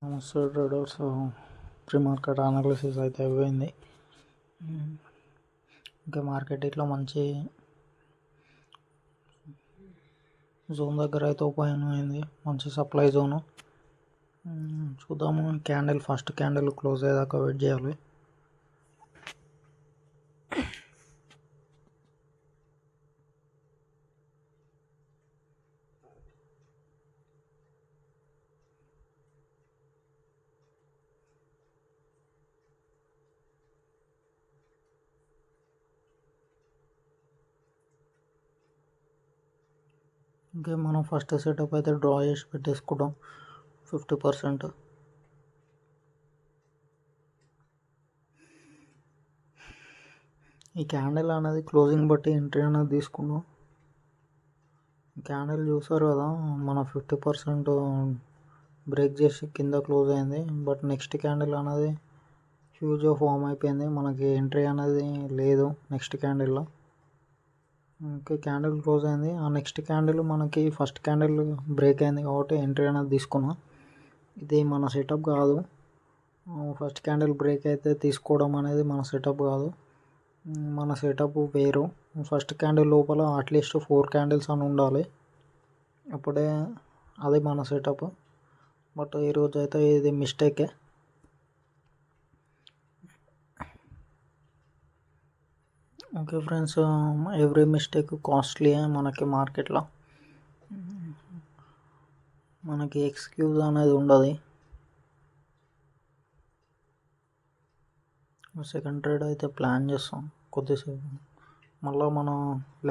నమస్తే traders. Pre market analysis అయితే అయిపోయింది. ఇంకా మార్కెట్ ఇట్లా మంచి జోన్ దగ్గర అయితే ఓపెన్ అయింది, మంచి సప్లై జోను. చూద్దాము, ఫస్ట్ క్యాండిల్ క్లోజ్ అయ్యేదాకా వెయిట్ చేయాలి. ఇంకా మనం ఫస్ట్ సెటప్ అయితే డ్రా చేసి పెట్టేసుకుంటాం 50%. ఈ క్యాండిల్ అనేది క్లోజింగ్ బట్టి ఎంట్రీ అనేది తీసుకున్నాం. క్యాండిల్ చూసారు కదా, మన 50% బ్రేక్ చేసి కింద క్లోజ్ అయింది. బట్ నెక్స్ట్ క్యాండిల్ అనేది హ్యూజ్ ఫామ్ అయిపోయింది, మనకి ఎంట్రీ అనేది లేదు నెక్స్ట్ క్యాండిల్లో. ఓకే, క్యాండిల్ క్లోజ్ అయింది. ఆ నెక్స్ట్ క్యాండిల్ మనకి ఫస్ట్ క్యాండిల్ బ్రేక్ అయింది కాబట్టి ఎంట్రీ అనేది తీసుకున్నాం. ఇది మన సెటప్ కాదు. ఫస్ట్ క్యాండిల్ బ్రేక్ అయితే తీసుకోవడం అనేది మన సెటప్ కాదు. మన సెటప్ వేరు. ఫస్ట్ క్యాండిల్ లోపల అట్లీస్ట్ 4 క్యాండిల్స్ అని ఉండాలి, అప్పుడే అది మన సెటప్. బట్ ఈరోజు అయితే ఇది మిస్టేకే. Okay friends, every mistake costly మనకి మార్కెట్లో. మనకి ఎక్స్క్యూజ్ అనేది ఉండదు. సెకండ్ ట్రేడ్ అయితే ప్లాన్ చేస్తాం కొద్దిసేపు, మళ్ళీ మన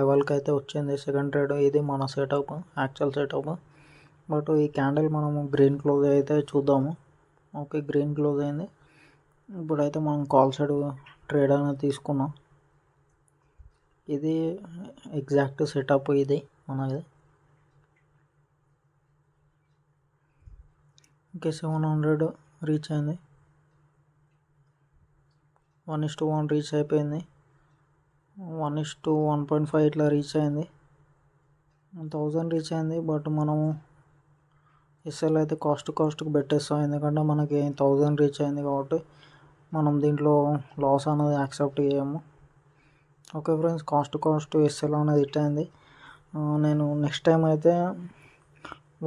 లెవెల్కి అయితే వచ్చింది సెకండ్ ట్రేడ్. ఇది మన సెటప్, యాక్చువల్ సెటప్. బట్ ఈ క్యాండిల్ మనము గ్రీన్ క్లోజ్ అయితే చూద్దాము. ఓకే, గ్రీన్ క్లోజ్ అయింది. ఇప్పుడైతే మనం కాల్ సైడ్ ట్రేడ్ అనేది తీసుకున్నాం. ఇది ఎగ్జాక్ట్ సెటప్ ఇది మనది. ఓకే, 700 రీచ్ అయింది. 1:1 రీచ్ అయిపోయింది. 1:1.5 ఇట్లా రీచ్ అయింది. 1000 రీచ్ అయింది. బట్ మనము ఎస్ఎల్ అయితే కాస్ట్కి పెట్టేస్తాం, ఎందుకంటే మనకి 1000 రీచ్ అయింది కాబట్టి మనం దీంట్లో లాస్ అనేది యాక్సెప్ట్ చేయము. ఓకే ఫ్రెండ్స్, కాస్ట్ ఎస్ఎల్ అనేది హిట్ అయింది. నేను నెక్స్ట్ టైం అయితే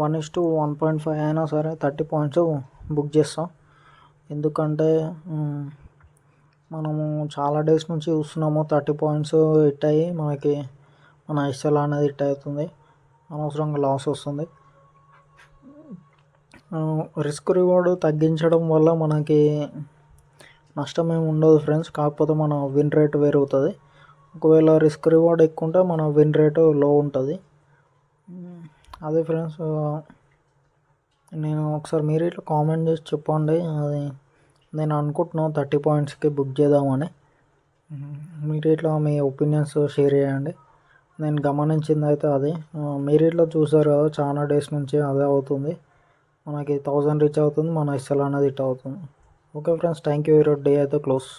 1:1.5 అయినా సరే 30 పాయింట్స్ బుక్ చేస్తాం. ఎందుకంటే మనము చాలా డేస్ నుంచి చూస్తున్నాము 30 పాయింట్స్ హిట్ అయ్యి మనకి మన ఎస్ఎల్ అనేది హిట్ అవుతుంది, అనవసరంగా లాస్ వస్తుంది. రిస్క్ రివార్డ్ తగ్గించడం వల్ల మనకి నష్టం ఏమి ఉండదు ఫ్రెండ్స్, కాకపోతే మన విన్ రేట్ పెరుగుతుంది. ఒకవేళ రిస్క్ రివార్డ్ ఎక్కువ ఉంటే మన విన్ రేటు లో ఉంటుంది. అదే ఫ్రెండ్స్, నేను ఒకసారి మీరు ఇట్లా కామెంట్ చేసి చెప్పండి. అది నేను అనుకుంటున్నాను 30 పాయింట్స్కి బుక్ చేద్దామని. మీరు ఇట్లా మీ ఒపీనియన్స్ షేర్ చేయండి. నేను గమనించింది అయితే అది. మీరు ఇట్లా చూసారు కదా, చాలా డేస్ నుంచి అదే అవుతుంది. మనకి 1000 రీచ్ అవుతుంది, మన ఎస్ఎల్ అనేది హిట్ అవుతుంది. Okay friends, thank you. ఈరోజు డే అయితే క్లోజ్.